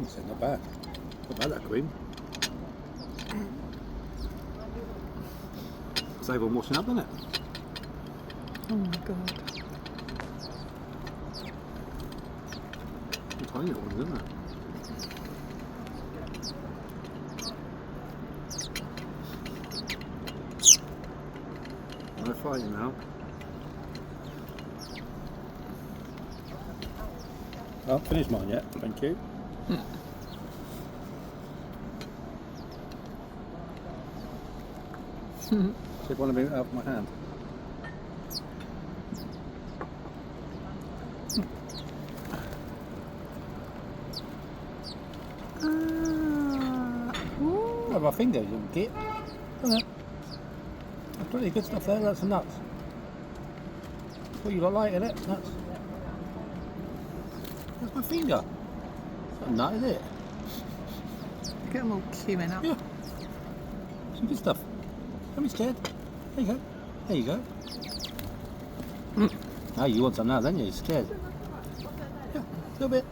So not bad. Not bad, that cream. Save on washing up, doesn't it? Oh my god. Tiny little ones, isn't it? No fighting now. I haven't finished mine yet, thank you. Take one of them out of my hand. Oh, my fingers, you git. That's pretty good stuff there, that's some nuts. What you got like in it? Nuts. That's my finger. It's not a nut, is it? Get them all queuing up. Yeah. Some good stuff. Don't be scared. There you go. There you go. Now you want some now, don't you? You're scared. Yeah, a little bit.